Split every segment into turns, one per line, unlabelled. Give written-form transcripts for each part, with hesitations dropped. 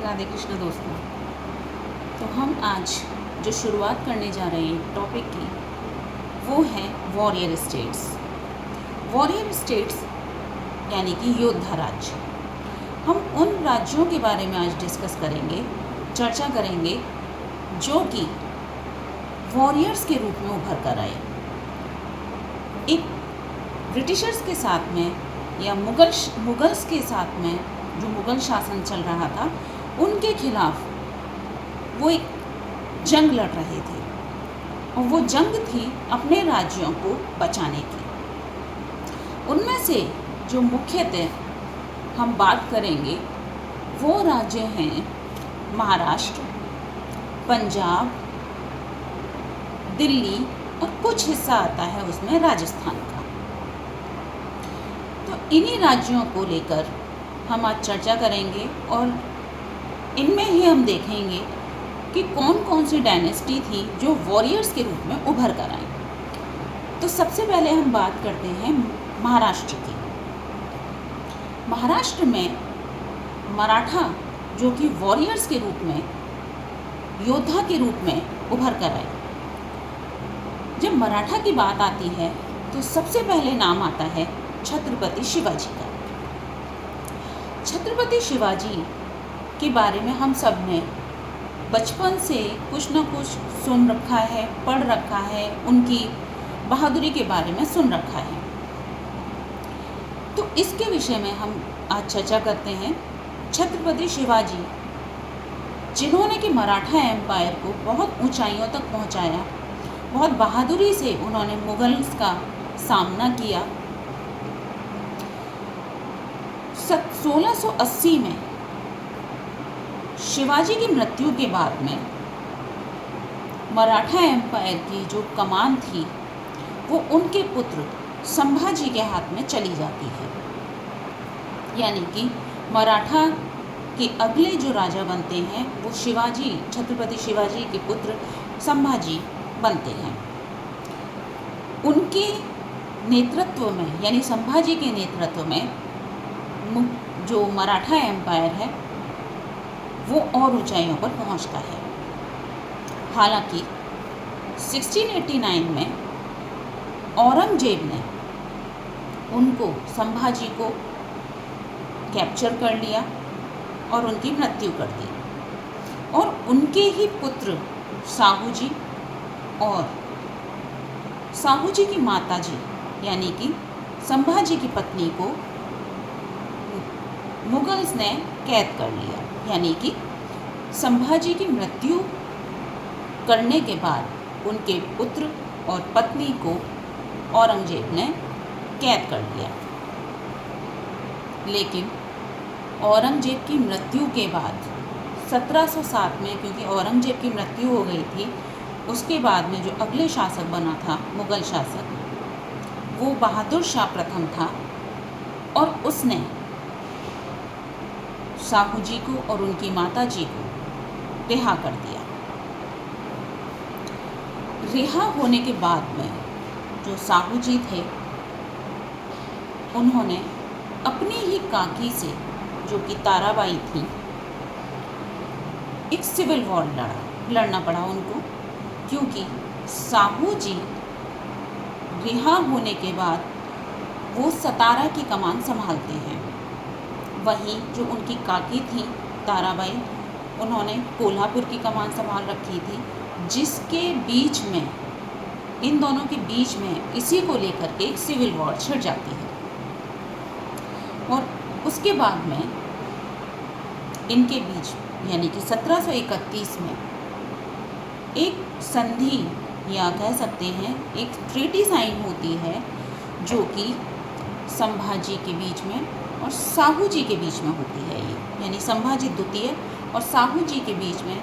राधे कृष्ण दोस्तों। तो हम आज जो शुरुआत करने जा रहे हैं टॉपिक की वो है वॉरियर स्टेट्स। वॉरियर स्टेट्स यानी कि योद्धा राज्य। हम उन राज्यों के बारे में आज डिस्कस करेंगे, चर्चा करेंगे जो कि वॉरियर्स के रूप में उभर कर आए। एक ब्रिटिशर्स के साथ में या मुगल्स के साथ में जो मुग़ल शासन चल रहा था उनके खिलाफ वो एक जंग लड़ रहे थे और वो जंग थी अपने राज्यों को बचाने की। उनमें से जो मुख्यतः हम बात करेंगे वो राज्य हैं महाराष्ट्र, पंजाब, दिल्ली और कुछ हिस्सा आता है उसमें राजस्थान का। तो इन्हीं राज्यों को लेकर हम आज चर्चा करेंगे और इनमें ही हम देखेंगे कि कौन कौन सी डायनेस्टी थी जो वॉरियर्स के रूप में उभर कर आई। तो सबसे पहले हम बात करते हैं महाराष्ट्र की। महाराष्ट्र में मराठा जो कि वॉरियर्स के रूप में, योद्धा के रूप में उभर कर आए। जब मराठा की बात आती है तो सबसे पहले नाम आता है छत्रपति शिवाजी का। छत्रपति शिवाजी के बारे में हम सब ने बचपन से कुछ न कुछ सुन रखा है, पढ़ रखा है, उनकी बहादुरी के बारे में सुन रखा है। तो इसके विषय में हम आज चर्चा करते हैं। छत्रपति शिवाजी जिन्होंने कि मराठा एम्पायर को बहुत ऊंचाइयों तक पहुंचाया, बहुत बहादुरी से उन्होंने मुगल्स का सामना किया। 1680 में शिवाजी की मृत्यु के बाद में मराठा एम्पायर की जो कमान थी वो उनके पुत्र संभाजी के हाथ में चली जाती है। यानी कि मराठा के अगले जो राजा बनते हैं वो शिवाजी, छत्रपति शिवाजी के पुत्र संभाजी बनते हैं। उनके नेतृत्व में यानी संभाजी के नेतृत्व में जो मराठा एम्पायर है वो और ऊंचाइयों पर पहुंचता है। हालांकि 1689 में औरंगजेब ने उनको, संभाजी को कैप्चर कर लिया और उनकी मृत्यु कर दी और उनके ही पुत्र साहूजी और साहूजी की माताजी यानी कि संभाजी की पत्नी को मुगल्स ने कैद कर लिया। यानी कि संभाजी की मृत्यु करने के बाद उनके पुत्र और पत्नी को औरंगजेब ने कैद कर लिया। लेकिन औरंगजेब की मृत्यु के बाद 1707 में, क्योंकि औरंगजेब की मृत्यु हो गई थी, उसके बाद में जो अगले शासक बना था मुग़ल शासक वो बहादुर शाह प्रथम था और उसने साहूजी को और उनकी माताजी को रिहा कर दिया। रिहा होने के बाद में जो साहूजी थे उन्होंने अपनी ही काकी से, जो कि ताराबाई थी, एक सिविल वॉर लड़ना पड़ा उनको, क्योंकि साहूजी रिहा होने के बाद वो सतारा की कमान संभालते हैं। वहीं जो उनकी काकी थी ताराबाई, उन्होंने कोल्हापुर की कमान संभाल रखी थी, जिसके बीच में, इन दोनों के बीच में इसी को लेकर के एक सिविल वॉर छिड़ जाती है। और उसके बाद में इनके बीच यानी कि 1731 में एक संधि या कह सकते हैं एक ट्रीटी साइन होती है जो कि संभाजी के बीच में और साहूजी के बीच में होती है। ये यानी संभाजी द्वितीय और साहूजी के बीच में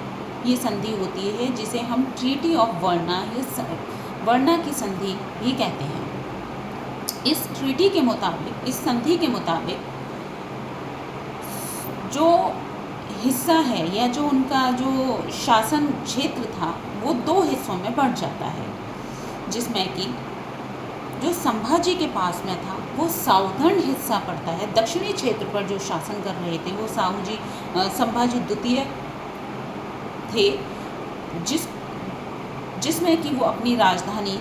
ये संधि होती है, जिसे हम ट्रीटी ऑफ वर्ना या वर्ना की संधि भी कहते हैं। इस ट्रीटी के मुताबिक, इस संधि के मुताबिक जो हिस्सा है या जो उनका जो शासन क्षेत्र था वो 2 हिस्सों में बढ़ जाता है, जिसमें कि जो संभाजी के पास में था वो साउदर्न हिस्सा पड़ता है, दक्षिणी क्षेत्र पर जो शासन कर रहे थे वो संभाजी द्वितीय थे, जिसमें कि वो अपनी राजधानी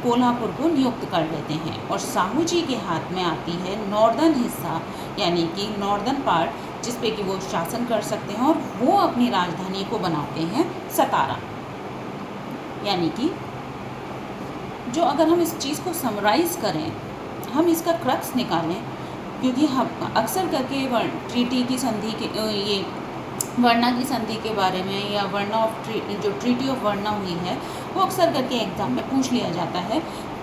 कोल्हापुर को नियुक्त कर लेते हैं। और साहू जी के हाथ में आती है नॉर्दर्न हिस्सा, यानी कि नॉर्दर्न पार्ट, जिस पे कि वो शासन कर सकते हैं, और वो अपनी राजधानी को बनाते हैं सतारा। यानी कि जो अगर हम इस चीज़ को समराइज़ करें, हम इसका क्रक्स निकालें, क्योंकि हम अक्सर करके ट्रीटी की संधि के ये वर्ना की संधि के बारे में या जो ट्रीटी ऑफ वर्ना हुई है वो अक्सर करके एग्ज़ाम में पूछ लिया जाता है।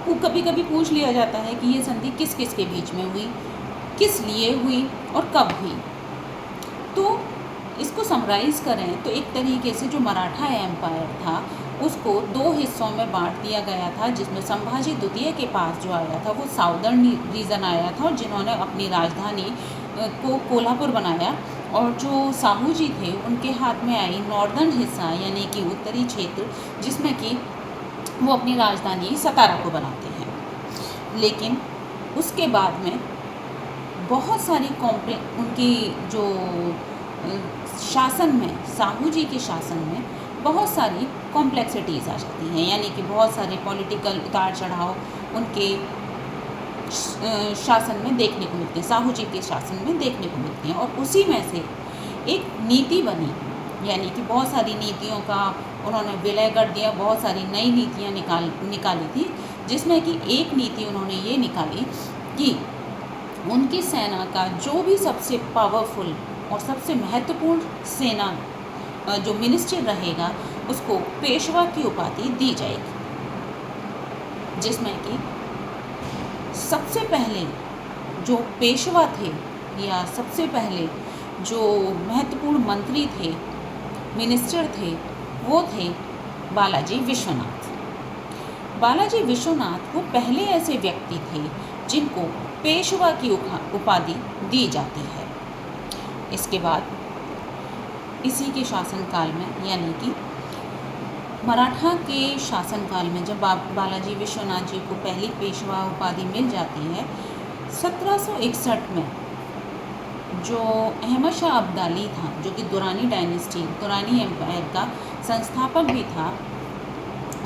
वो कभी कभी पूछ लिया जाता है कि ये संधि किस किस के बीच में हुई, किस लिए हुई और कब हुई। तो इसको समराइज़ करें तो एक तरीके से जो मराठा एम्पायर था उसको दो हिस्सों में बांट दिया गया था, जिसमें संभाजी द्वितीय के पास जो आया था वो साउदर्न रीजन आया था, और जिन्होंने अपनी राजधानी को कोल्हापुर बनाया, और जो साहू जी थे उनके हाथ में आई नॉर्दर्न हिस्सा, यानी कि उत्तरी क्षेत्र, जिसमें कि वो अपनी राजधानी सतारा को बनाते हैं। लेकिन उसके बाद में बहुत सारी उनकी जो शासन में, साहू जी के शासन में बहुत सारी कॉम्प्लेक्सिटीज़ आ जाती हैं, यानी कि बहुत सारे पॉलिटिकल उतार चढ़ाव उनके शासन में देखने को मिलते हैं, साहू जी के शासन में देखने को मिलते हैं। और उसी में से एक नीति बनी, यानी कि बहुत सारी नीतियों का उन्होंने विलय कर दिया, बहुत सारी नई नीतियाँ निकाली थी, जिसमें कि एक नीति उन्होंने ये निकाली कि उनकी सेना का जो भी सबसे पावरफुल और सबसे महत्वपूर्ण सेना जो मिनिस्टर रहेगा उसको पेशवा की उपाधि दी जाएगी, जिसमें कि सबसे पहले जो पेशवा थे या सबसे पहले जो महत्वपूर्ण मंत्री थे, मिनिस्टर थे, वो थे बालाजी विश्वनाथ। बालाजी विश्वनाथ वो पहले ऐसे व्यक्ति थे जिनको पेशवा की उपाधि दी जाती है। इसके बाद इसी के शासनकाल में, यानी कि मराठा के शासनकाल में, जब बालाजी विश्वनाथ जी को पहली पेशवा उपाधि मिल जाती है, 1761 में जो अहमद शाह अब्दाली था, जो कि दुरानी डायनेस्टी, दुरानी एम्पायर का संस्थापक भी था,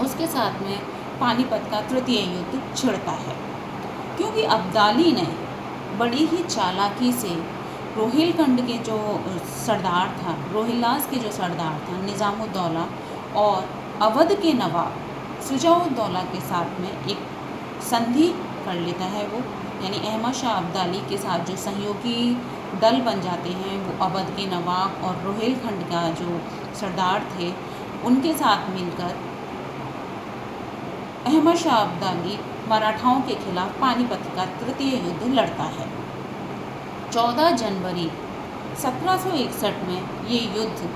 उसके साथ में पानीपत का तृतीय युद्ध छिड़ता है, क्योंकि अब्दाली ने बड़ी ही चालाकी से रोहिलखंड के जो सरदार था, रोहिल्लास के जो सरदार था निज़ामुद्दौला, और अवध के नवाब शुजाउद्दौला के साथ में एक संधि कर लेता है वो, यानी अहमद शाह अब्दाली के साथ जो सहयोगी दल बन जाते हैं वो अवध के नवाब और रोहिलखंड का जो सरदार थे उनके साथ मिलकर अहमद शाह अब्दाली मराठाओं के खिलाफ पानीपत का तृतीय युद्ध लड़ता है। 14 जनवरी 1761 में ये युद्ध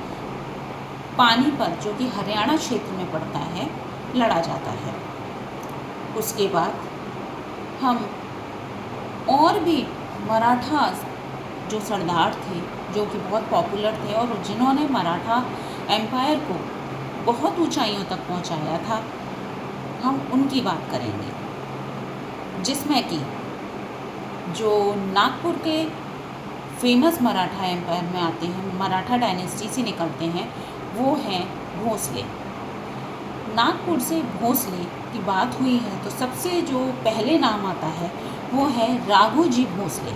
पानीपत, जो कि हरियाणा क्षेत्र में पड़ता है, लड़ा जाता है। उसके बाद हम और भी मराठा जो सरदार थे जो कि बहुत पॉपुलर थे और जिन्होंने मराठा एम्पायर को बहुत ऊंचाइयों तक पहुंचाया था, हम उनकी बात करेंगे, जिसमें कि जो नागपुर के फेमस मराठा एम्पायर में आते हैं, मराठा डायनेस्टी से निकलते हैं, वो हैं भोसले। नागपुर से भोसले की बात हुई है तो सबसे जो पहले नाम आता है वो है राघोजी भोसले,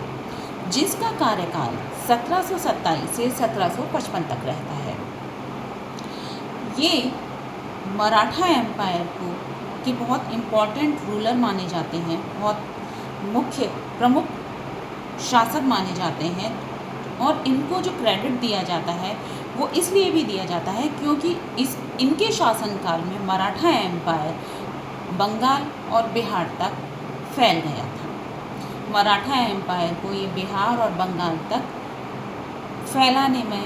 जिसका कार्यकाल 1727 से 1755 तक रहता है। ये मराठा एम्पायर के बहुत इम्पॉर्टेंट रूलर माने जाते हैं, बहुत प्रमुख शासक माने जाते हैं, और इनको जो क्रेडिट दिया जाता है वो इसलिए भी दिया जाता है क्योंकि इनके शासनकाल में मराठा एम्पायर बंगाल और बिहार तक फैल गया था। मराठा एम्पायर को ये बिहार और बंगाल तक फैलाने में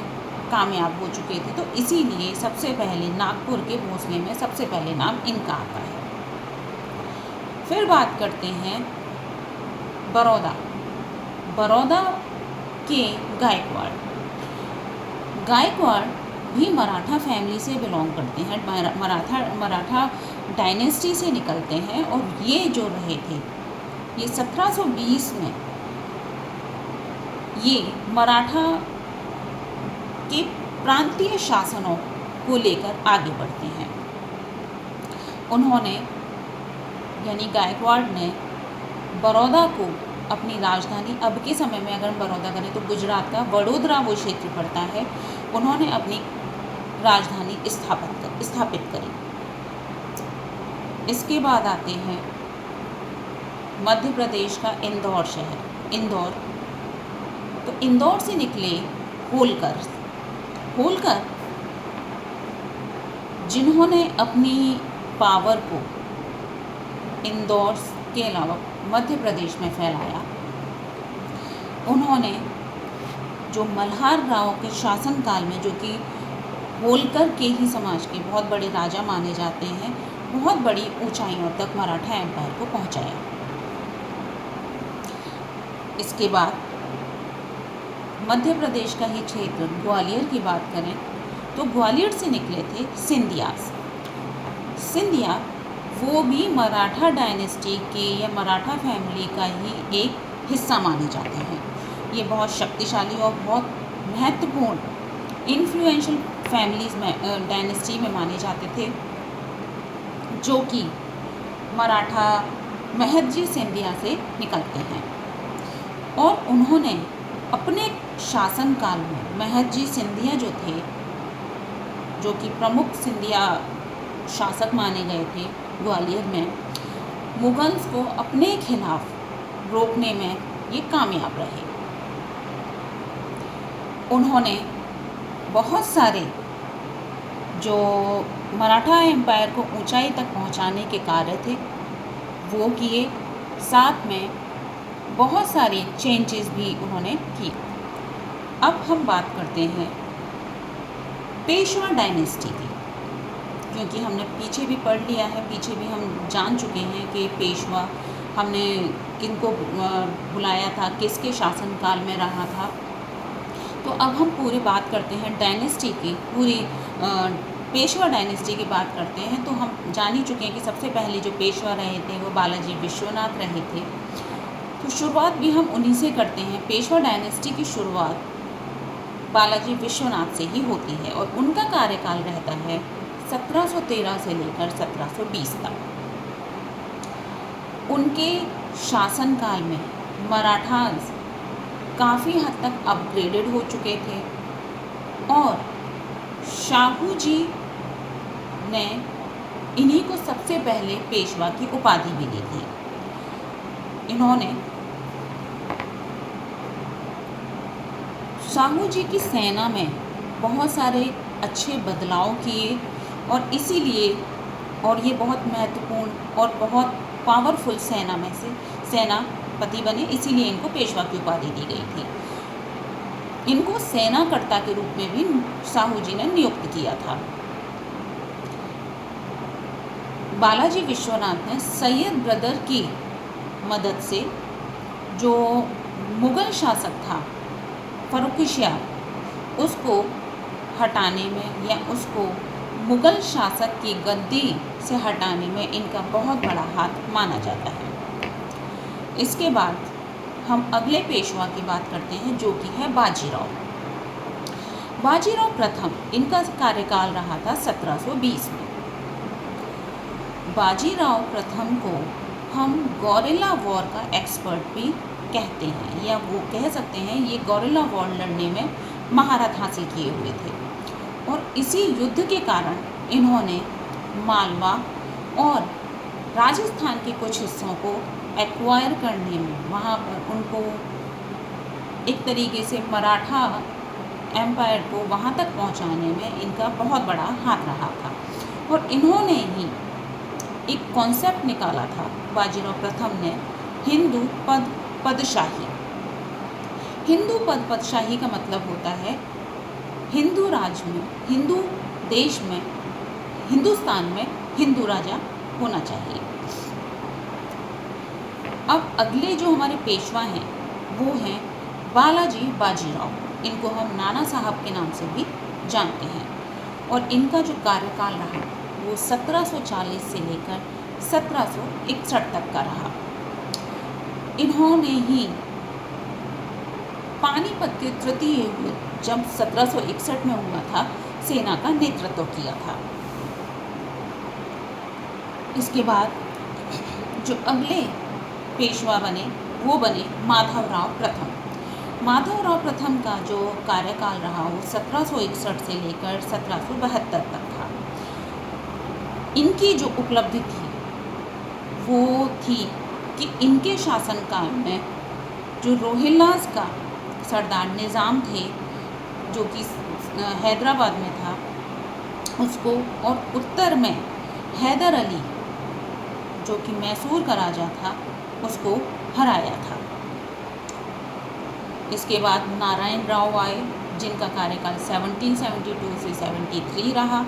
कामयाब हो चुके थे, तो इसीलिए सबसे पहले नागपुर के भोसले में सबसे पहले नाम इनका आता है। फिर बात करते हैं बड़ौदा के गायकवाड़ भी मराठा फैमिली से बिलोंग करते हैं, मराठा डायनेस्टी से निकलते हैं, और ये जो रहे थे ये 1720 में ये मराठा के प्रांतीय शासनों को लेकर आगे बढ़ते हैं। उन्होंने यानी गायकवाड़ ने बड़ौदा को अपनी राजधानी, अब के समय में अगर हम बड़ौदा करें तो गुजरात का वडोदरा वो क्षेत्र पड़ता है, उन्होंने अपनी राजधानी स्थापित करी। इसके बाद आते हैं मध्य प्रदेश का इंदौर शहर। इंदौर, तो इंदौर से निकले होलकर जिन्होंने अपनी पावर को इंदौर के अलावा मध्य प्रदेश में फैलाया। उन्होंने जो मल्हार राव के शासनकाल में, जो कि होलकर के ही समाज के बहुत बड़े राजा माने जाते हैं, बहुत बड़ी ऊंचाइयों तक मराठा एम्पायर को पहुंचाया। इसके बाद मध्य प्रदेश का ही क्षेत्र ग्वालियर की बात करें तो ग्वालियर से निकले थे सिंधिया वो भी मराठा डायनेस्टी के या मराठा फैमिली का ही एक हिस्सा माने जाते हैं। ये बहुत शक्तिशाली और बहुत महत्वपूर्ण इन्फ्लुएंशियल फैमिलीज में डायनेस्टी में माने जाते थे, जो कि मराठा महदजी सिंधिया से निकलते हैं। और उन्होंने अपने शासनकाल में महदजी सिंधिया जो थे, जो कि प्रमुख सिंधिया शासक माने गए थे ग्वालियर में, मुगल्स को अपने खिलाफ रोकने में ये कामयाब रहे। उन्होंने बहुत सारे जो मराठा एम्पायर को ऊंचाई तक पहुंचाने के कार्य थे वो किए, साथ में बहुत सारी चेंजेस भी उन्होंने की। अब हम बात करते हैं पेशवा डायनेस्टी की, क्योंकि हमने पीछे भी पढ़ लिया है, पीछे भी हम जान चुके हैं कि पेशवा हमने किनको बुलाया था, किसके शासनकाल में रहा था। तो अब हम पूरी बात करते हैं डायनेस्टी की, पूरी पेशवा डायनेस्टी की बात करते हैं। तो हम जान ही चुके हैं कि सबसे पहले जो पेशवा रहे थे वो बालाजी विश्वनाथ रहे थे। तो शुरुआत भी हम उन्हीं से करते हैं। पेशवा डायनेस्टी की शुरुआत बालाजी विश्वनाथ से ही होती है और उनका कार्यकाल रहता है 1713 से लेकर 1720 तक। उनके शासनकाल में मराठास काफ़ी हद तक अपग्रेडेड हो चुके थे और शाहू जी ने इन्हीं को सबसे पहले पेशवा की उपाधि भी दी थी। इन्होंने शाहू जी की सेना में बहुत सारे अच्छे बदलाव किए और इसीलिए, और ये बहुत महत्वपूर्ण और बहुत पावरफुल सेना में से सेनापति बने, इसीलिए इनको पेशवा की उपाधि दी गई थी। इनको सेनाकर्ता के रूप में भी शाहू जी ने नियुक्त किया था। बालाजी विश्वनाथ ने सैयद ब्रदर की मदद से जो मुग़ल शासक था फर्रुखशियार, उसको हटाने में या उसको मुग़ल शासक की गद्दी से हटाने में इनका बहुत बड़ा हाथ माना जाता है। इसके बाद हम अगले पेशवा की बात करते हैं, जो कि है बाजीराव। बाजीराव प्रथम, इनका कार्यकाल रहा था 1720 में। बाजीराव प्रथम को हम गौरिल्ला वॉर का एक्सपर्ट भी कहते हैं, या वो कह सकते हैं ये गौरिल्ला वॉर लड़ने में महारत हासिल किए हुए थे। और इसी युद्ध के कारण इन्होंने मालवा और राजस्थान के कुछ हिस्सों को एक्वायर करने में, वहाँ पर उनको एक तरीके से मराठा एम्पायर को वहाँ तक पहुँचाने में इनका बहुत बड़ा हाथ रहा था। और इन्होंने ही एक कॉन्सेप्ट निकाला था बाजीराव प्रथम ने, हिंदू पदशाही। हिंदू पदशाही का मतलब होता है हिंदू राज्य में, हिंदू देश में, हिंदुस्तान में हिंदू राजा होना चाहिए। अब अगले जो हमारे पेशवा हैं वो हैं बालाजी बाजीराव। इनको हम नाना साहब के नाम से भी जानते हैं और इनका जो कार्यकाल रहा वो 1740 से लेकर 1761 तक का रहा। इन्होंने ही पानीपत के तृतीय युद्ध जब 1761 में हुआ था, सेना का नेतृत्व किया था। इसके बाद जो अगले पेशवा बने वो बने माधवराव प्रथम। माधवराव प्रथम का जो कार्यकाल रहा वो 1761 से लेकर 1772 तक था। इनकी जो उपलब्धि थी वो थी कि इनके शासनकाल में जो रोहिल्लास का सरदार निज़ाम थे, जो कि हैदराबाद में था, उसको, और उत्तर में हैदर अली जो कि मैसूर का राजा था, उसको हराया था। इसके बाद नारायण राव आए, जिनका कार्यकाल 1772 से 73 रहा।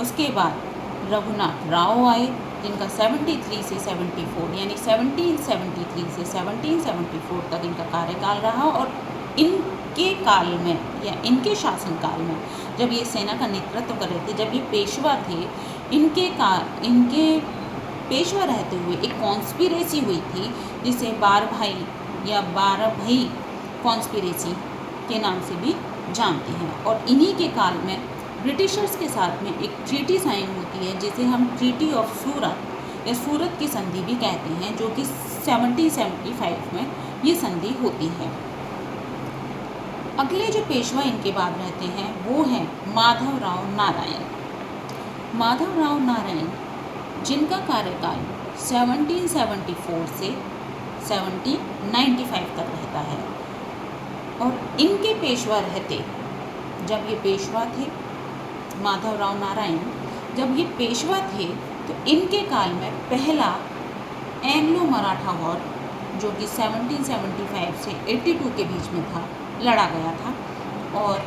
उसके बाद रघुनाथ राव आए, जिनका 73 से 74 यानी 1773 से 1774 तक इनका कार्यकाल रहा। और इनके काल में या इनके शासनकाल में जब ये सेना का नेतृत्व कर रहे थे, जब ये पेशवा थे, इनके पेशवा रहते हुए एक कॉन्स्पिरेसी हुई थी जिसे 12 भाई या 12 भाई कॉन्स्पिरेसी के नाम से भी जानते हैं। और इन्हीं के काल में ब्रिटिशर्स के साथ में एक ट्रीटी साइन होती है जिसे हम ट्रीटी ऑफ सूरत या सूरत की संधि भी कहते हैं, जो कि 1775 में ये संधि होती है। अगले जो पेशवा इनके बाद रहते हैं वो हैं माधवराव नारायण। माधवराव नारायण जिनका कार्यकाल 1774 से 1795 तक रहता है। और इनके पेशवा रहते, जब ये पेशवा थे, माधवराव नारायण जब ये पेशवा थे तो इनके काल में पहला एंग्लो मराठा वॉर, जो कि 1775 से 82 के बीच में था, लड़ा गया था। और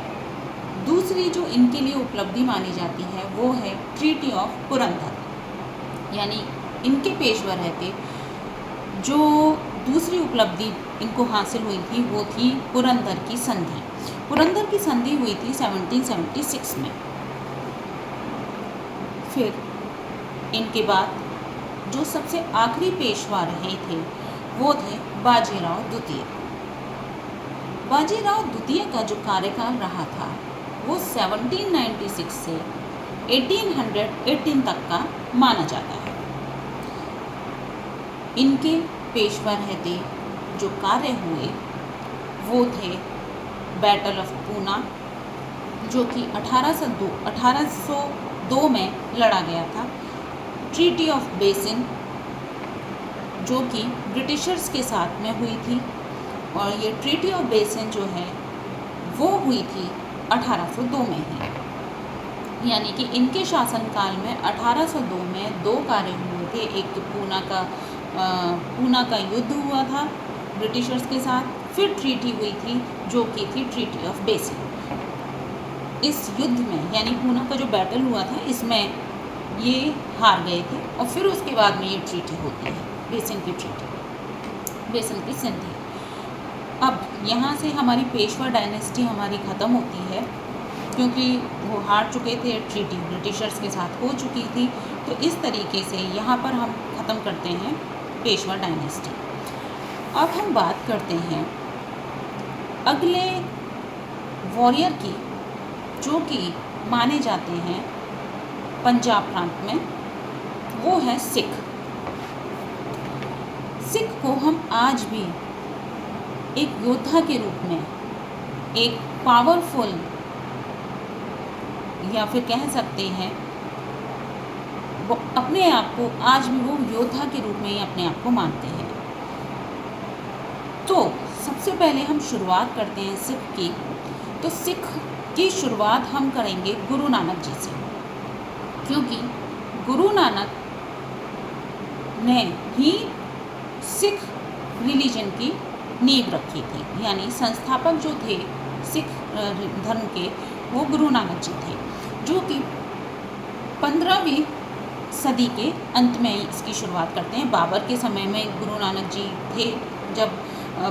दूसरी जो इनके लिए उपलब्धि मानी जाती है वो है ट्रीटी ऑफ पुरंदर, यानी इनके पेशवा रहते जो दूसरी उपलब्धि इनको हासिल हुई थी वो थी पुरंदर की संधि। पुरंदर की संधि हुई थी 1776 में। फिर इनके बाद जो सबसे आखिरी पेशवा रहे थे वो थे बाजीराव द्वितीय। बाजीराव द्वितीय का जो कार्यकाल रहा था वो 1796 से 1818 तक का माना जाता है। इनके पेशवा रहते जो कार्य हुए वो थे बैटल ऑफ पूना, जो कि 1802 में लड़ा गया था। ट्रीटी ऑफ बेसिन, जो कि ब्रिटिशर्स के साथ में हुई थी। और ये ट्रीटी ऑफ बेसिन जो है वो हुई थी 1802 में ही, यानी कि इनके शासनकाल में 1802 में दो कार्य हुए थे। एक तो पूना का युद्ध हुआ था ब्रिटिशर्स के साथ, फिर ट्रीटी हुई थी जो कि थी ट्रीटी ऑफ बेसिन। इस युद्ध में यानी पूना का जो बैटल हुआ था इसमें ये हार गए थे और फिर उसके बाद में ये ट्रीटी होती है, बेसिन की ट्रीटी, बेसिन की संधि। अब यहाँ से हमारी पेशवा डायनेस्टी हमारी ख़त्म होती है, क्योंकि वो हार चुके थे, ट्रीटी ब्रिटिशर्स के साथ हो चुकी थी। तो इस तरीके से यहाँ पर हम ख़त्म करते हैं पेशवा डायनेस्टी। अब हम बात करते हैं अगले वॉरियर की, जो कि माने जाते हैं पंजाब प्रांत में, वो है सिख। सिख को हम आज भी एक योद्धा के रूप में, एक पावरफुल, या फिर कह सकते हैं वो अपने आप को आज भी वो योद्धा के रूप में ही अपने आप को मानते हैं। तो सबसे पहले हम शुरुआत करते हैं सिख की। तो सिख की शुरुआत हम करेंगे गुरु नानक जी से, क्योंकि गुरु नानक ने ही सिख रिलीजन की नींव रखी थी, यानी संस्थापक जो थे सिख धर्म के वो गुरु नानक जी थे, जो कि 15वीं सदी के अंत में इसकी शुरुआत करते हैं। बाबर के समय में गुरु नानक जी थे। जब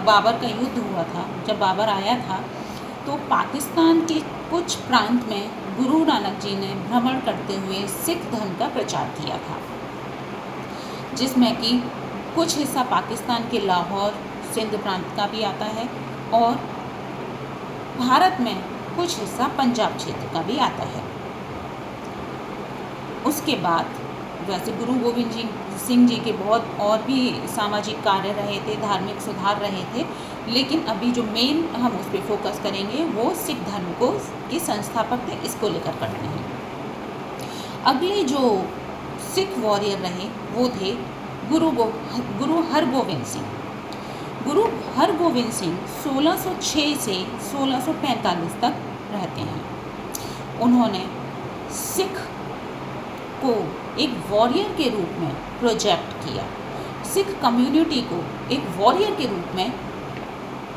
बाबर का युद्ध हुआ था, जब बाबर आया था, तो पाकिस्तान के कुछ प्रांत में गुरु नानक जी ने भ्रमण करते हुए सिख धर्म का प्रचार किया था, जिसमें कि कुछ हिस्सा पाकिस्तान के लाहौर सिंध प्रांत का भी आता है और भारत में कुछ हिस्सा पंजाब क्षेत्र का भी आता है। उसके बाद वैसे गुरु गोविंद सिंह जी के बहुत और भी सामाजिक कार्य रहे थे, धार्मिक सुधार रहे थे, लेकिन अभी जो मेन हम उस पर फोकस करेंगे वो सिख धर्म को के संस्थापक थे, इसको लेकर करते हैं। अगले जो सिख वॉरियर रहे वो थे गुरु हरगोविंद सिंह। गुरु हरगोविंद सिंह 1606 से 1645 तक रहते हैं। उन्होंने सिख को एक वॉरियर के रूप में प्रोजेक्ट किया, सिख कम्युनिटी को एक वॉरियर के रूप में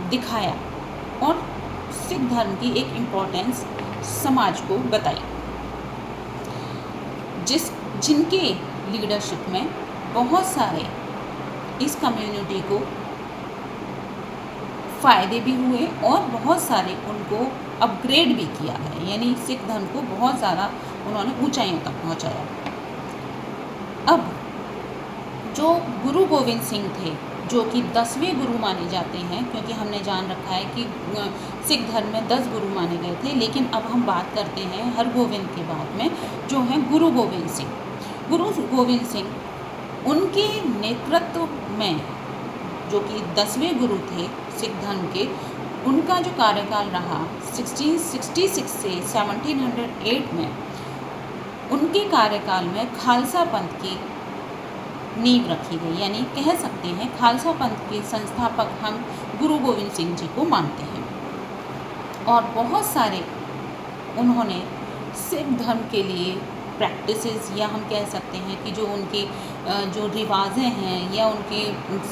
दिखाया और सिख धर्म की एक इम्पोर्टेंस समाज को बताई, जिनके लीडरशिप में बहुत सारे इस कम्युनिटी को फ़ायदे भी हुए और बहुत सारे उनको अपग्रेड भी किया है, यानी सिख धर्म को बहुत ज़्यादा उन्होंने ऊंचाइयों तक पहुंचाया। अब जो गुरु गोविंद सिंह थे, जो कि 10वें गुरु माने जाते हैं, क्योंकि हमने जान रखा है कि सिख धर्म में 10 गुरु माने गए थे, लेकिन अब हम बात करते हैं हरगोविंद के बाद में जो हैं गुरु गोविंद सिंह। गुरु गोविंद सिंह उनके नेतृत्व में, जो कि 10वें गुरु थे सिख धर्म के, उनका जो कार्यकाल रहा 1666 से 1708 में, उनके कार्यकाल में खालसा पंथ की नींव रखी गई, यानी कह सकते हैं खालसा पंथ के संस्थापक हम गुरु गोविंद सिंह जी को मानते हैं। और बहुत सारे उन्होंने सिख धर्म के लिए प्रैक्टिसेस, या हम कह सकते हैं कि जो उनके जो रिवाजें हैं या उनके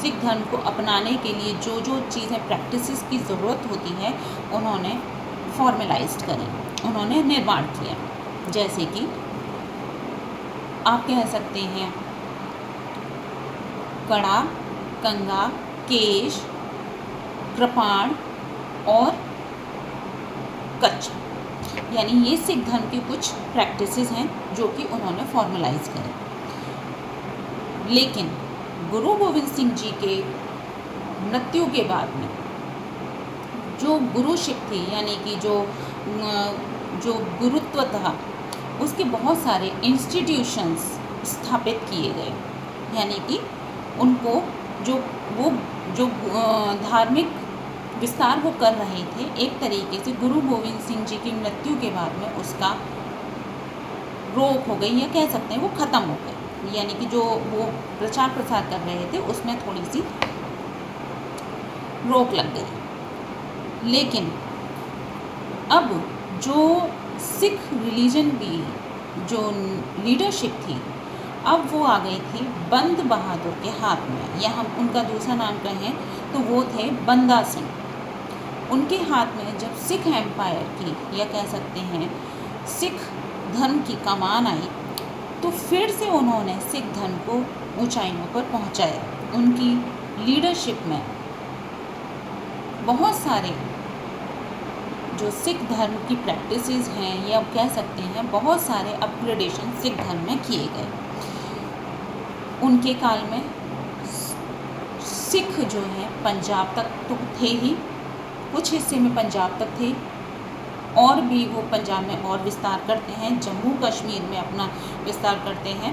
सिख धर्म को अपनाने के लिए जो जो चीज़ें प्रैक्टिसेस की ज़रूरत होती है, उन्होंने फॉर्मलाइज्ड करी, उन्होंने निर्माण किया। जैसे कि आप कह सकते हैं कड़ा, कंगा, केश, कृपाण और कच्छ, यानी ये सिख धर्म की कुछ प्रैक्टिसेस हैं जो कि उन्होंने फॉर्मलाइज करें। लेकिन गुरु गोविंद सिंह जी के मृत्यु के बाद में जो गुरुशिप थी, यानी कि जो गुरुत्व था, उसके बहुत सारे इंस्टीट्यूशंस स्थापित किए गए, यानी कि उनको जो धार्मिक विस्तार वो कर रहे थे, एक तरीके से गुरु गोविंद सिंह जी की मृत्यु के बाद में उसका रोक हो गई, या कह सकते हैं वो ख़त्म हो गई, यानी कि जो वो प्रचार प्रसार कर रहे थे उसमें थोड़ी सी रोक लग गई। लेकिन अब जो सिख रिलीजन की जो लीडरशिप थी, अब वो आ गई थी बंद बहादुर के हाथ में, या हम उनका दूसरा नाम कहें तो वो थे बंदा सिंह। उनके हाथ में जब सिख एम्पायर की, या कह सकते हैं सिख धर्म की कमान आई, तो फिर से उन्होंने सिख धर्म को ऊंचाइयों पर पहुंचाया। उनकी लीडरशिप में बहुत सारे जो सिख धर्म की प्रैक्टिसेस हैं, या कह सकते हैं बहुत सारे अपग्रेडेशन सिख धर्म में किए गए। उनके काल में सिख जो है पंजाब तक तो थे ही, कुछ हिस्से में पंजाब तक थे, और भी वो पंजाब में और विस्तार करते हैं, जम्मू कश्मीर में अपना विस्तार करते हैं,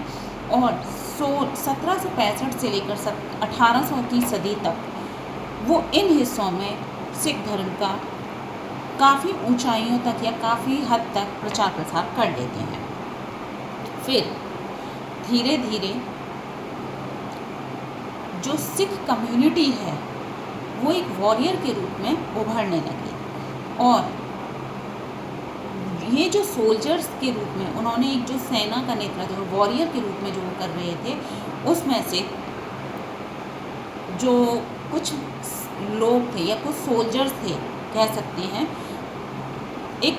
और 1765 से लेकर 1800 की सदी तक वो इन हिस्सों में सिख धर्म का काफ़ी ऊंचाइयों तक या काफ़ी हद तक प्रचार प्रसार कर लेते हैं। फिर धीरे धीरे जो सिख कम्युनिटी है वो एक वॉरियर के रूप में उभरने लगी, और ये जो सोल्जर्स के रूप में उन्होंने एक जो सेना का नेतृत्व वॉरियर के रूप में जो कर रहे थे, उसमें से जो कुछ लोग थे या कुछ सोल्जर्स थे, कह सकते हैं एक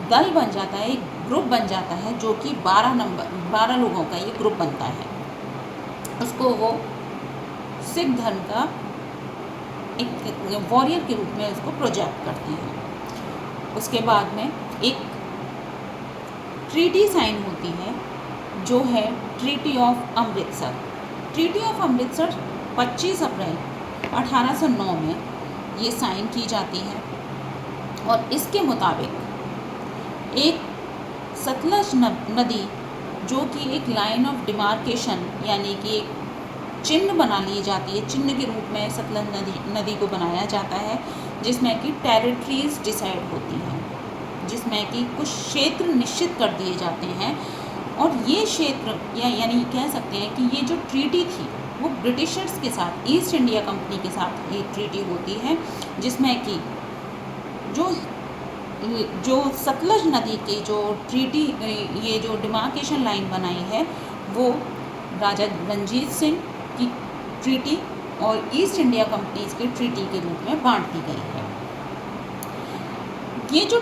दल बन जाता है, एक ग्रुप बन जाता है, जो कि 12 लोगों का ये ग्रुप बनता है। उसको वो सिख धर्म का एक वॉरियर के रूप में उसको प्रोजेक्ट करते हैं। उसके बाद में एक ट्रीटी साइन होती है जो है treaty of Amritsar. Treaty of Amritsar 25 अप्रैल 1809 में ये साइन की जाती है और इसके मुताबिक एक सतलज नदी जो कि एक लाइन ऑफ डिमार्केशन यानी कि एक चिन्ह बना ली जाती है, चिन्ह के रूप में सतलज नदी को बनाया जाता है, जिसमें कि टेरिटरीज डिसाइड होती हैं, जिसमें कि कुछ क्षेत्र निश्चित कर दिए जाते हैं। और ये क्षेत्र यानी कह सकते हैं कि ये जो ट्रीटी थी वो ब्रिटिशर्स के साथ, ईस्ट इंडिया कंपनी के साथ ये ट्रीटी होती है, जिसमें कि जो सतलज नदी की जो ट्रीटी, ये जो डिमार्केशन लाइन बनाई है वो राजा रणजीत सिंह की ट्रीटी और ईस्ट इंडिया कंपनीज की ट्रीटी के रूप में बांट दी गई है। ये जो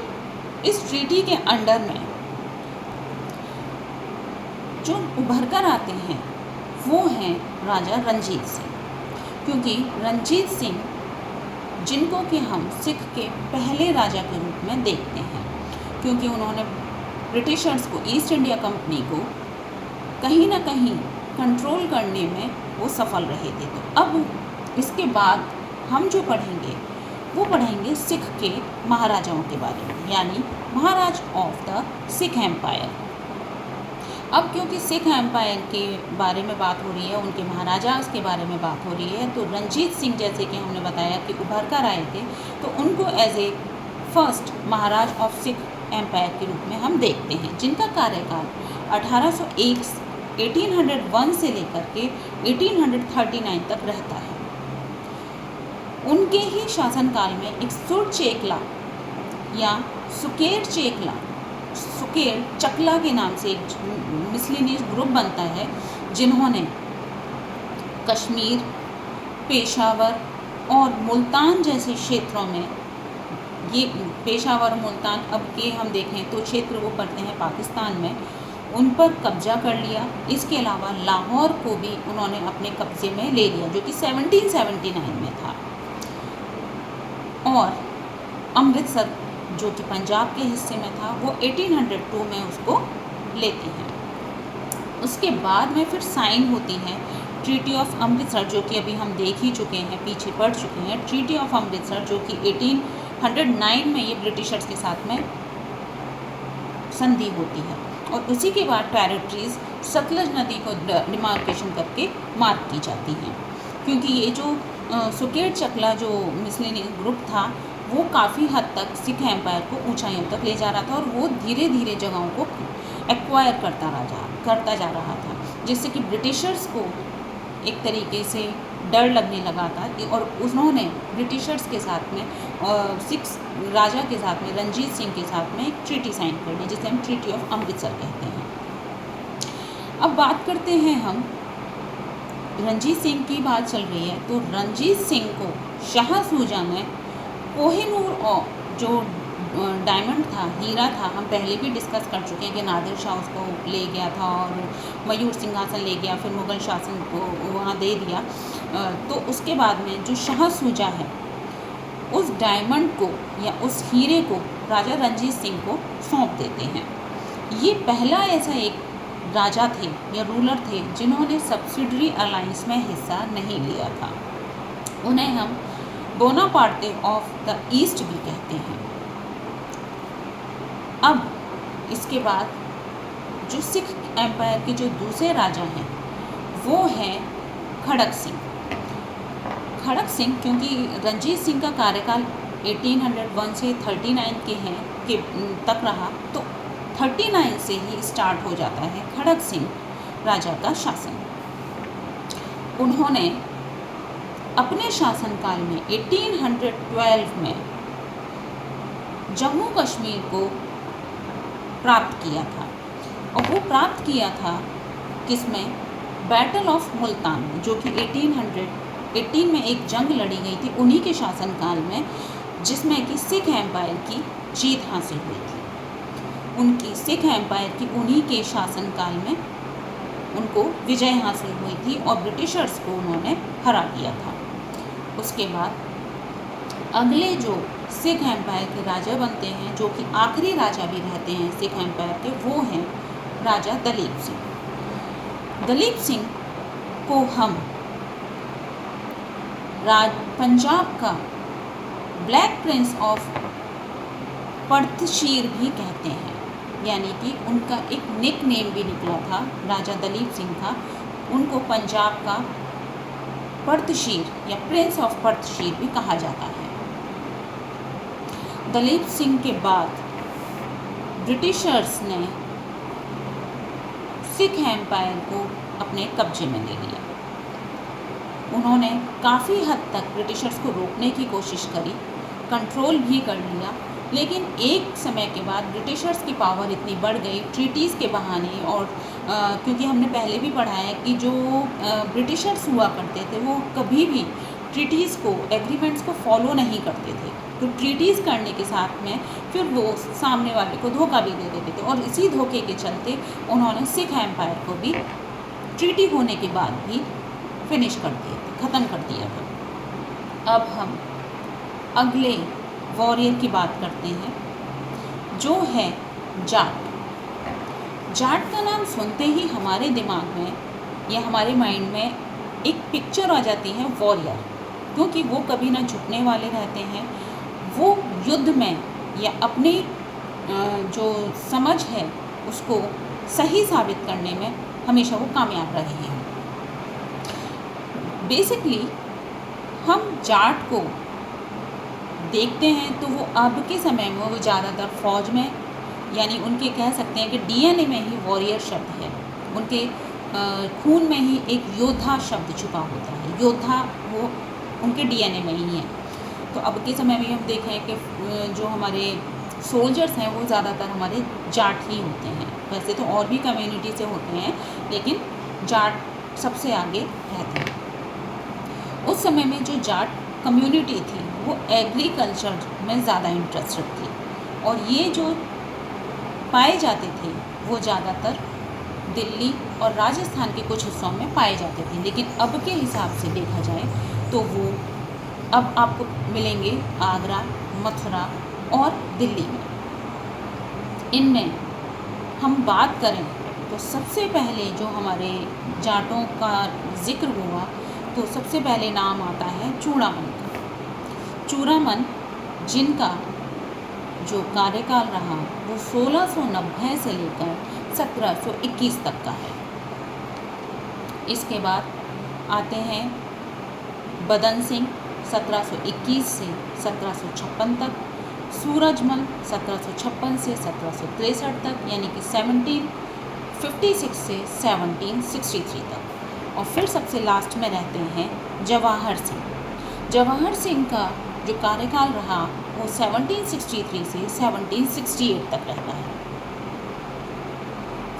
इस ट्रीटी के अंडर में जो उभर कर आते हैं वो हैं राजा रणजीत सिंह, क्योंकि रणजीत सिंह जिनको कि हम सिख के पहले राजा के रूप में देखते हैं, क्योंकि उन्होंने ब्रिटिशर्स को, ईस्ट इंडिया कंपनी को कहीं ना कहीं कंट्रोल करने में वो सफल रहे थे। तो अब इसके बाद हम जो पढ़ेंगे वो पढ़ेंगे सिख के महाराजाओं के बारे में, यानी महाराज ऑफ द सिख एम्पायर। अब क्योंकि सिख एम्पायर के बारे में बात हो रही है, उनके महाराजास के बारे में बात हो रही है, तो रणजीत सिंह जैसे कि हमने बताया कि उभर कर आए थे, तो उनको as a first Maharaja of Sikh empire के रूप में हम देखते हैं, जिनका कार्यकाल 1801 से लेकर के 1839 तक रहता है। उनके ही शासनकाल में एक सुर चेकला या सुकेर चेकला, सुकेर चकला के नाम से एक मिसलिनियस ग्रुप बनता है, जिन्होंने कश्मीर, पेशावर और मुल्तान जैसे क्षेत्रों में, ये पेशावर और मुल्तान अब के हम देखें तो क्षेत्र वो पड़ते हैं पाकिस्तान में, उन पर कब्जा कर लिया। इसके अलावा लाहौर को भी उन्होंने अपने कब्जे में ले लिया, जो कि 1779 में था, और अमृतसर जो कि पंजाब के हिस्से में था वो 1802 में उसको लेते हैं। उसके बाद में फिर साइन होती है ट्रीटी ऑफ अमृतसर, जो कि अभी हम देख ही चुके हैं, पीछे पढ़ चुके हैं। ट्रीटी ऑफ अमृतसर जो कि 1809 में ये ब्रिटिशर्स के साथ में संधि होती है, और उसी के बाद टेरिटरीज सतलज नदी को डिमार्केशन करके मार्क की जाती हैं, क्योंकि ये जो सुकेर चकला जो मिसलिनियस ग्रुप था वो काफ़ी हद तक सिख एम्पायर को ऊंचाइयों तक ले जा रहा था, और वो धीरे धीरे जगहों को एक्वायर करता जा रहा था, जिससे कि ब्रिटिशर्स को एक तरीके से डर लगने लगा था, और उन्होंने ब्रिटिशर्स के साथ में और सिख राजा के साथ में, रणजीत सिंह के साथ में एक ट्रीटी साइन कर ली, जिसे हम ट्रीटी ऑफ अमृतसर कहते हैं। अब बात करते हैं हम रणजीत सिंह की बात चल रही है, तो रणजीत सिंह को शाह सूजा ने कोहिनूर और जो डायमंड था, हीरा था, हम पहले भी डिस्कस कर चुके हैं कि नादिर शाह उसको ले गया था और मयूर सिंहासन ले गया, फिर मुग़ल शासन को वहाँ दे दिया। तो उसके बाद में जो शाह सूजा है उस डायमंड को या उस हीरे को राजा रणजीत सिंह को सौंप देते हैं। ये पहला ऐसा एक राजा थे या रूलर थे जिन्होंने सब्सिडरी अलायंस में हिस्सा नहीं लिया था। उन्हें हम बोनापार्टे ऑफ द ईस्ट भी कहते हैं। अब इसके बाद जो सिख एम्पायर के जो दूसरे राजा हैं वो हैं खड़क सिंह। खड़क सिंह, क्योंकि रणजीत सिंह का कार्यकाल 1801 से 39 तक रहा, तो 39 से ही स्टार्ट हो जाता है खड़क सिंह राजा का शासन। उन्होंने अपने शासनकाल में 1812 में जम्मू कश्मीर को प्राप्त किया था, और वो प्राप्त किया था किसमें? बैटल ऑफ मुल्तान में, जो कि 1818 में एक जंग लड़ी गई थी उन्हीं के शासनकाल में, जिसमें कि सिख एम्पायर की जीत हासिल हुई थी। उनकी सिख एम्पायर की उन्हीं के शासनकाल में उनको विजय हासिल हुई थी और ब्रिटिशर्स को उन्होंने हरा दिया था। उसके बाद अगले जो सिख एम्पायर के राजा बनते हैं, जो कि आखिरी राजा भी रहते हैं सिख एम्पायर के, वो हैं राजा दलीप सिंह। दलीप सिंह को हम पंजाब का ब्लैक प्रिंस ऑफ पर्थशीर भी कहते हैं, यानी कि उनका एक निक नेम भी निकला था राजा दलीप सिंह का। उनको पंजाब का पर्थशीर या प्रिंस ऑफ पर्थशीर भी कहा जाता है। दलीप सिंह के बाद ब्रिटिशर्स ने सिख एम्पायर को अपने कब्जे में ले लिया। उन्होंने काफ़ी हद तक ब्रिटिशर्स को रोकने की कोशिश करी, कंट्रोल भी कर लिया, लेकिन एक समय के बाद ब्रिटिशर्स की पावर इतनी बढ़ गई ट्रीटीज़ के बहाने, और क्योंकि हमने पहले भी पढ़ा है कि जो ब्रिटिशर्स हुआ करते थे वो कभी भी ट्रीटीज़ को, एग्रीमेंट्स को फॉलो नहीं करते थे। तो ट्रीटीज़ करने के साथ में फिर वो सामने वाले को धोखा भी दे देते थे, और इसी धोखे के चलते उन्होंने सिख एम्पायर को भी ट्रीटी होने के बाद भी फिनिश कर दिए थे, ख़त्म कर दिया था। अब हम अगले वॉरियर की बात करते हैं, जो है जाट। जाट का नाम सुनते ही हमारे दिमाग में या हमारे माइंड में एक पिक्चर आ जाती है वॉरियर, क्योंकि वो कभी ना झुकने वाले रहते हैं। वो युद्ध में या अपनी जो समझ है उसको सही साबित करने में हमेशा वो कामयाब रहे हैं। बेसिकली हम जाट को देखते हैं तो वो अब के समय में वो ज़्यादातर फ़ौज में, यानी उनके कह सकते हैं कि डीएनए में ही वॉरियर शब्द है, उनके खून में ही एक योद्धा शब्द छुपा होता है। योद्धा वो उनके डीएनए में ही है। तो अब के समय में हम देखें कि जो हमारे सोल्जर्स हैं वो ज़्यादातर हमारे जाट ही होते हैं। वैसे तो और भी कम्युनिटी से होते हैं, लेकिन जाट सबसे आगे रहते हैं। उस समय में जो जाट कम्युनिटी थी वो एग्रीकल्चर में ज़्यादा इंटरेस्टेड थी, और ये जो पाए जाते थे वो ज़्यादातर दिल्ली और राजस्थान के कुछ हिस्सों में पाए जाते थे। लेकिन अब के हिसाब से देखा जाए तो वो अब आपको मिलेंगे आगरा, मथुरा और दिल्ली में। इनमें हम बात करें तो सबसे पहले जो हमारे जाटों का जिक्र हुआ तो सबसे पहले नाम आता है चूड़ामन का। चूड़ामन जिनका जो कार्यकाल रहा वो 1690 से लेकर 1721 तक का है। इसके बाद आते हैं बदन सिंह 1721 से 1756 तक, सूरजमल 1756 से 1763 तक, यानी कि 1756 से 1763 तक। और फिर सबसे लास्ट में रहते हैं जवाहर सिंह। जवाहर सिंह का जो कार्यकाल रहा वो 1763 से 1768 तक रहता है।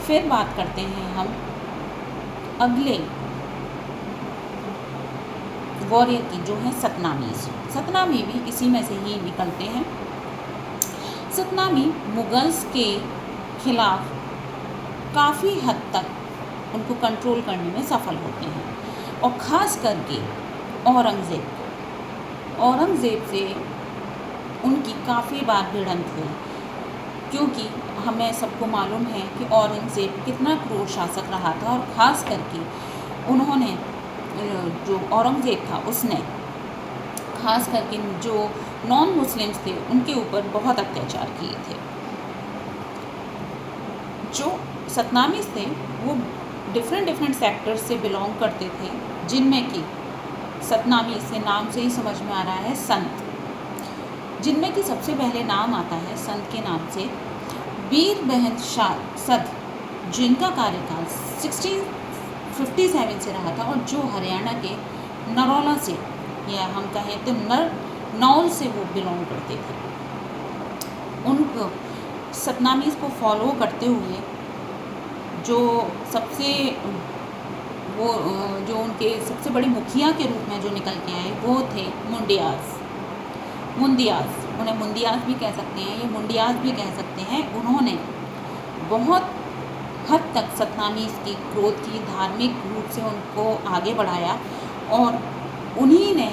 फिर बात करते हैं हम अगले वॉरियर की, जो है सतनामीज़। सतनामी भी इसी में से ही निकलते हैं। सतनामी मुगल्स के खिलाफ काफ़ी हद तक उनको कंट्रोल करने में सफल होते हैं, और ख़ास करके औरंगज़ेब से उनकी काफ़ी बार भिड़ंत हुई, क्योंकि हमें सबको मालूम है कि औरंगज़ेब कितना क्रूर शासक रहा था, और ख़ास करके उन्होंने जो औरंगज़ेब था उसने ख़ास करके जो नॉन मुस्लिम्स थे उनके ऊपर बहुत अत्याचार किए थे। जो सतनामीज़ थे वो डिफरेंट सेक्टर्स से बिलोंग करते थे, जिनमें कि सतनामी से नाम से ही समझ में आ रहा है संत, जिनमें कि सबसे पहले नाम आता है संत के नाम से वीर बहन शाह सद, जिनका कार्यकाल 1657 से रहा था, और जो हरियाणा के नरौला से, या हम कहें तो नौल से वो बिलोंग करते थे। उनको सतनामीज़ को फॉलो करते हुए जो उनके सबसे बड़े मुखिया के रूप में जो निकल के आए वो थे मुंदियाज़। उन्हें मुंदियाज़ भी कह सकते हैं, ये मुंडियाज़ भी कह सकते हैं। उन्होंने बहुत हद तक सतनामीज़ की ग्रोथ की, धार्मिक रूप से उनको आगे बढ़ाया, और उन्हीं ने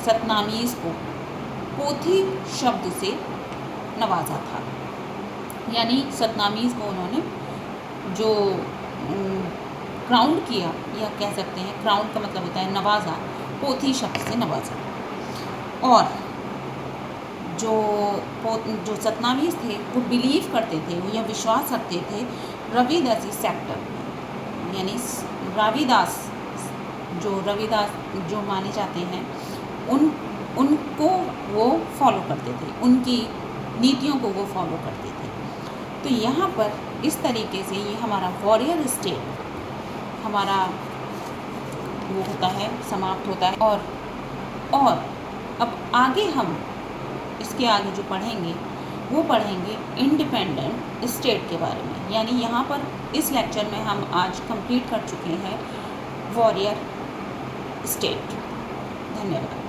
सतनामीज़ को पोथी शब्द से नवाजा था। यानी सतनामीज़ को उन्होंने जो क्राउन किया, या कह सकते हैं क्राउन का मतलब होता है नवाजा, पोथी शब्द से नवाजा। और जो सतनामीज थे वो बिलीव करते थे, वो यह विश्वास रखते थे रविदासी सेक्टर, यानी रविदास जो माने जाते हैं उनको वो फॉलो करते थे, उनकी नीतियों को वो फॉलो करते थे। तो यहाँ पर इस तरीके से ये हमारा वॉरियर स्टेट हमारा वो होता है, समाप्त होता है। और अब आगे हम इसके आगे जो पढ़ेंगे वो पढ़ेंगे इंडिपेंडेंट स्टेट के बारे में। यानी यहाँ पर इस लेक्चर में हम आज कंप्लीट कर चुके हैं वॉरियर स्टेट। धन्यवाद।